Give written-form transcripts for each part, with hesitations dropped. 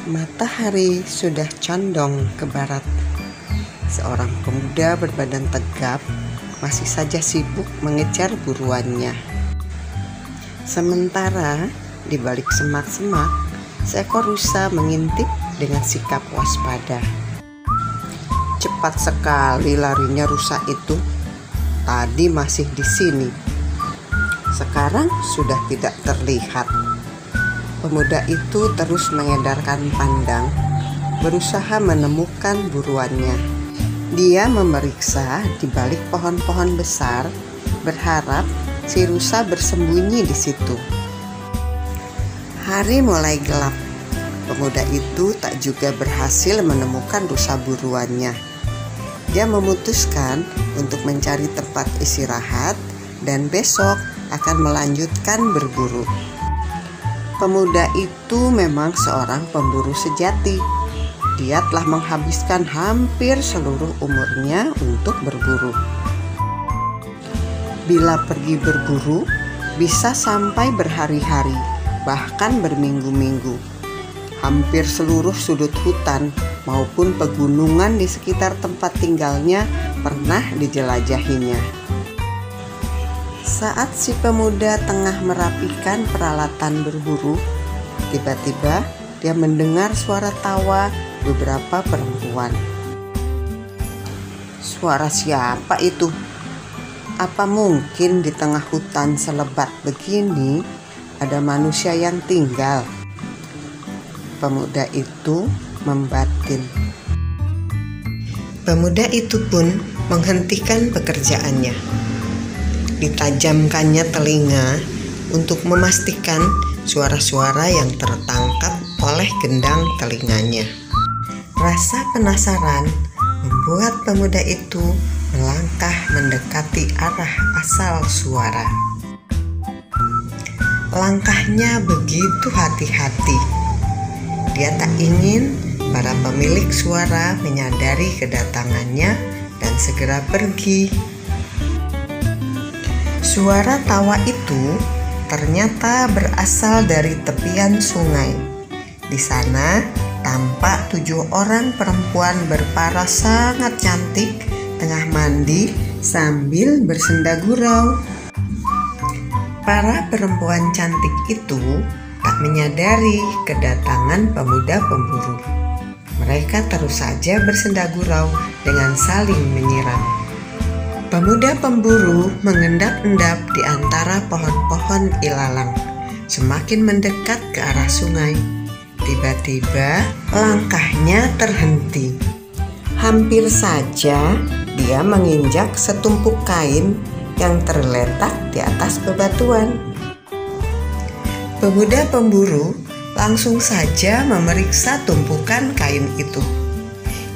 Matahari sudah condong ke barat. Seorang pemuda berbadan tegap masih saja sibuk mengejar buruannya. Sementara di balik semak-semak, seekor rusa mengintip dengan sikap waspada. Cepat sekali larinya rusa itu. Tadi masih di sini, sekarang sudah tidak terlihat. Pemuda itu terus mengedarkan pandang, berusaha menemukan buruannya. Dia memeriksa di balik pohon-pohon besar, berharap si rusa bersembunyi di situ. Hari mulai gelap. Pemuda itu tak juga berhasil menemukan rusa buruannya. Dia memutuskan untuk mencari tempat istirahat dan besok akan melanjutkan berburu. Pemuda itu memang seorang pemburu sejati. Dia telah menghabiskan hampir seluruh umurnya untuk berburu. Bila pergi berburu, bisa sampai berhari-hari, bahkan berminggu-minggu. Hampir seluruh sudut hutan maupun pegunungan di sekitar tempat tinggalnya pernah dijelajahinya. Saat si pemuda tengah merapikan peralatan berburu, tiba-tiba dia mendengar suara tawa beberapa perempuan. Suara siapa itu? Apa mungkin di tengah hutan selebat begini ada manusia yang tinggal? Pemuda itu membatin. Pemuda itu pun menghentikan pekerjaannya. Ditajamkannya telinga untuk memastikan suara-suara yang tertangkap oleh gendang telinganya. Rasa penasaran membuat pemuda itu melangkah mendekati arah asal suara. Langkahnya begitu hati-hati. Dia tak ingin para pemilik suara menyadari kedatangannya dan segera pergi. Suara tawa itu ternyata berasal dari tepian sungai. Di sana tampak 7 orang perempuan berparas sangat cantik tengah mandi sambil bersenda gurau. Para perempuan cantik itu tak menyadari kedatangan pemuda pemburu. Mereka terus saja bersenda gurau dengan saling menyiram. Pemuda pemburu mengendap-endap di antara pohon-pohon ilalang, semakin mendekat ke arah sungai. Tiba-tiba langkahnya terhenti. Hampir saja dia menginjak setumpuk kain yang terletak di atas bebatuan. Pemuda pemburu langsung saja memeriksa tumpukan kain itu.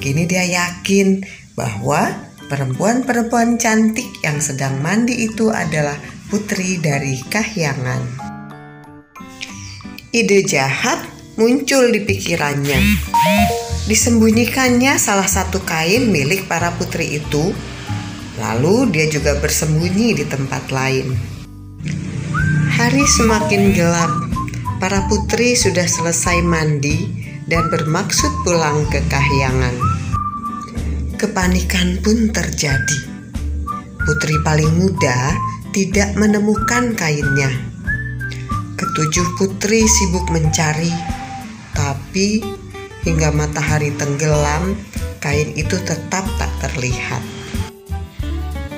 Kini dia yakin bahwa perempuan-perempuan cantik yang sedang mandi itu adalah putri dari kahyangan. Ide jahat muncul di pikirannya. Disembunyikannya salah satu kain milik para putri itu, lalu dia juga bersembunyi di tempat lain. Hari semakin gelap. Para putri sudah selesai mandi dan bermaksud pulang ke kahyangan. Kepanikan pun terjadi. Putri paling muda tidak menemukan kainnya. Ketujuh putri sibuk mencari, tapi hingga matahari tenggelam, kain itu tetap tak terlihat.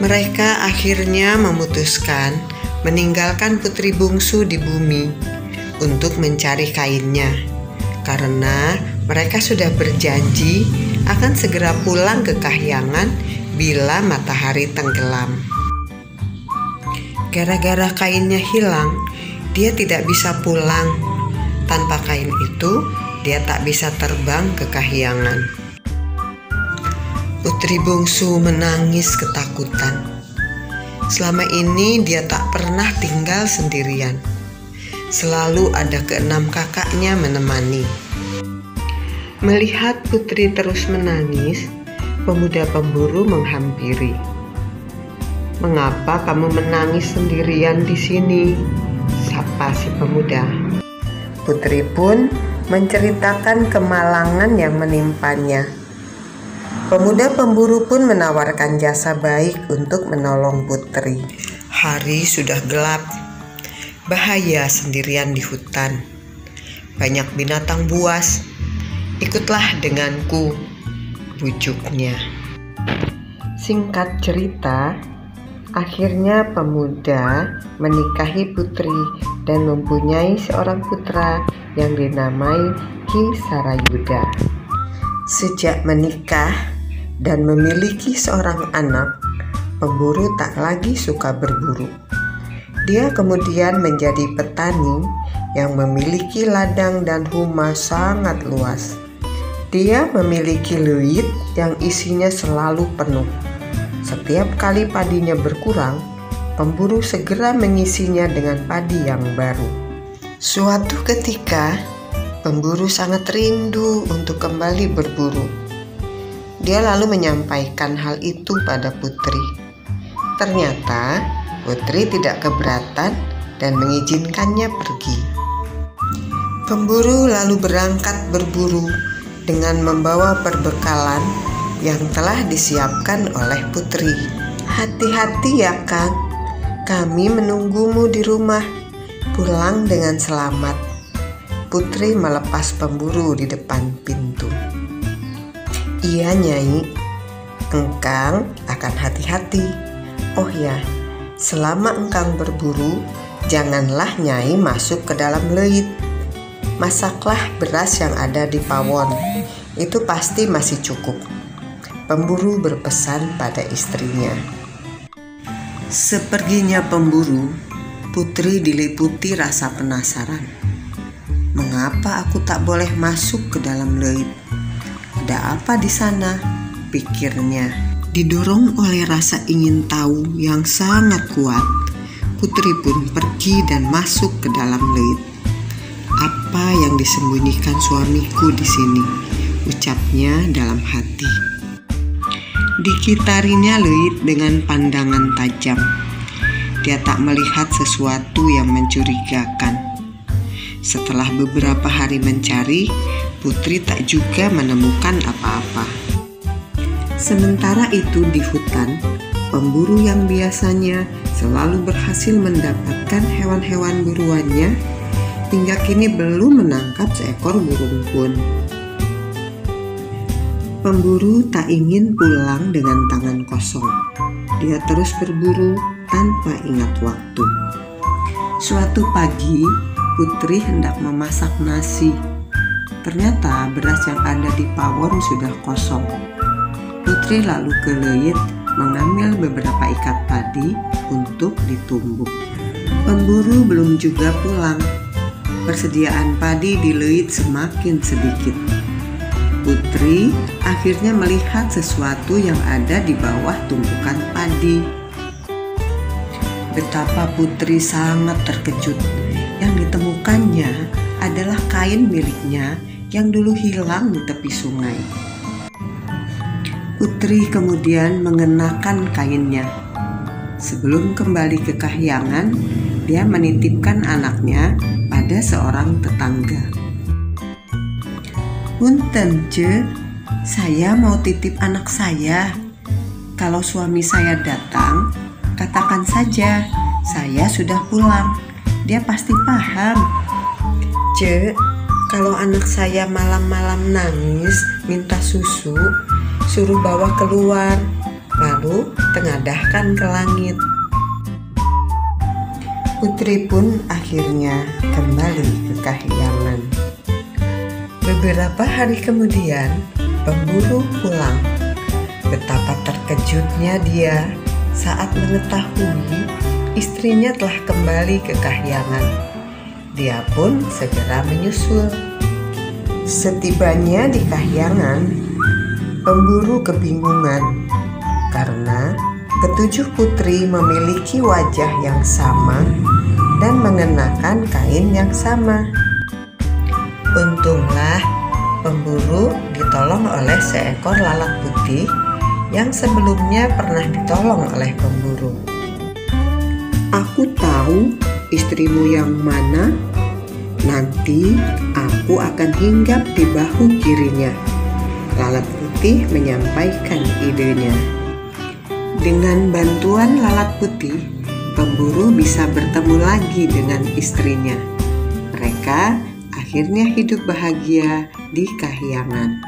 Mereka akhirnya memutuskan meninggalkan putri bungsu di bumi untuk mencari kainnya, karena mereka sudah berjanji akan segera pulang ke kahyangan bila matahari tenggelam. Gara-gara kainnya hilang, dia tidak bisa pulang. Tanpa kain itu, dia tak bisa terbang ke kahyangan. Putri bungsu menangis ketakutan. Selama ini dia tak pernah tinggal sendirian. Selalu ada ke-6 kakaknya menemani. Melihat putri terus menangis, pemuda pemburu menghampiri. "Mengapa kamu menangis sendirian di sini?" sapa si pemuda. Putri pun menceritakan kemalangan yang menimpanya. Pemuda pemburu pun menawarkan jasa baik untuk menolong putri. Hari sudah gelap, bahaya sendirian di hutan. Banyak binatang buas. Ikutlah denganku, bujuknya. Singkat cerita, akhirnya pemuda menikahi putri dan mempunyai seorang putra yang dinamai Ki Sarayuda. Sejak menikah dan memiliki seorang anak, pemburu tak lagi suka berburu. Dia kemudian menjadi petani yang memiliki ladang dan rumah sangat luas. Dia memiliki luit yang isinya selalu penuh. Setiap kali padinya berkurang, pemburu segera mengisinya dengan padi yang baru. Suatu ketika, pemburu sangat rindu untuk kembali berburu. Dia lalu menyampaikan hal itu pada putri. Ternyata, putri tidak keberatan dan mengizinkannya pergi. Pemburu lalu berangkat berburu dengan membawa perbekalan yang telah disiapkan oleh putri. "Hati-hati ya, Kang. Kami menunggumu di rumah. Pulang dengan selamat." Putri melepas pemburu di depan pintu. "Iya, Nyai. Engkang akan hati-hati. Oh ya, selama engkang berburu, janganlah Nyai masuk ke dalam leit. Masaklah beras yang ada di pawon. Itu pasti masih cukup." Pemburu berpesan pada istrinya. Seperginya pemburu, putri diliputi rasa penasaran. "Mengapa aku tak boleh masuk ke dalam leit? Ada apa di sana?" pikirnya. Didorong oleh rasa ingin tahu yang sangat kuat, putri pun pergi dan masuk ke dalam leit. "Apa yang disembunyikan suamiku di sini?" ucapnya dalam hati. Dikitarinya leit dengan pandangan tajam. Dia tak melihat sesuatu yang mencurigakan. Setelah beberapa hari mencari, putri tak juga menemukan apa-apa. Sementara itu di hutan, pemburu yang biasanya selalu berhasil mendapatkan hewan-hewan buruannya, hingga kini belum menangkap seekor burung pun. Pemburu tak ingin pulang dengan tangan kosong. Dia terus berburu tanpa ingat waktu. Suatu pagi, putri hendak memasak nasi. Ternyata beras yang ada di pawon sudah kosong. Putri lalu ke leit mengambil beberapa ikat padi untuk ditumbuk. Pemburu belum juga pulang. Persediaan padi di leit semakin sedikit. Putri akhirnya melihat sesuatu yang ada di bawah tumpukan padi. Betapa putri sangat terkejut. Yang ditemukannya adalah kain miliknya yang dulu hilang di tepi sungai. Putri kemudian mengenakan kainnya. Sebelum kembali ke kahyangan, dia menitipkan anaknya pada seorang tetangga. "Punten, Ce, saya mau titip anak saya. Kalau suami saya datang, katakan saja saya sudah pulang. Dia pasti paham." "Ce, kalau anak saya malam-malam nangis minta susu, suruh bawa keluar, lalu tengadahkan ke langit." Putri pun akhirnya kembali ke kahyangan. Beberapa hari kemudian, pemburu pulang. Betapa terkejutnya dia saat mengetahui istrinya telah kembali ke kahyangan. Dia pun segera menyusul. Setibanya di kahyangan, pemburu kebingungan karena ketujuh putri memiliki wajah yang sama dan mengenakan kain yang sama. Untunglah pemburu ditolong oleh seekor lalat putih yang sebelumnya pernah ditolong oleh pemburu. "Aku tahu istrimu yang mana. Nanti aku akan hinggap di bahu kirinya. Lalat putih menyampaikan idenya. Dengan bantuan lalat putih, pemburu bisa bertemu lagi dengan istrinya. Mereka akhirnya hidup bahagia di kahyangan.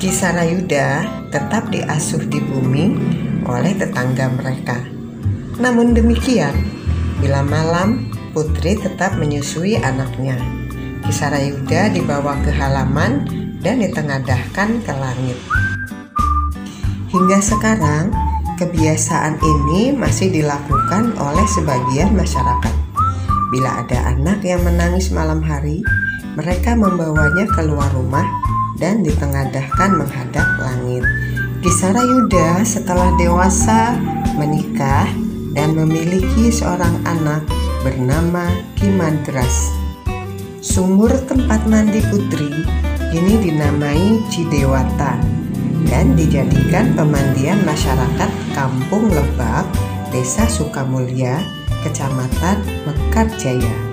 Kisarayuda tetap diasuh di bumi oleh tetangga mereka. Namun demikian, bila malam, putri tetap menyusui anaknya. Kisarayuda dibawa ke halaman dan ditengadahkan ke langit. Hingga sekarang, kebiasaan ini masih dilakukan oleh sebagian masyarakat. Bila ada anak yang menangis malam hari, mereka membawanya keluar rumah dan ditengadahkan menghadap langit. Kisarayuda setelah dewasa menikah dan memiliki seorang anak bernama Kimandras. Sumur tempat mandi putri ini dinamai Cidewata dan dijadikan pemandian masyarakat Kampung Lebak, Desa Sukamulya, Kecamatan Mekarjaya.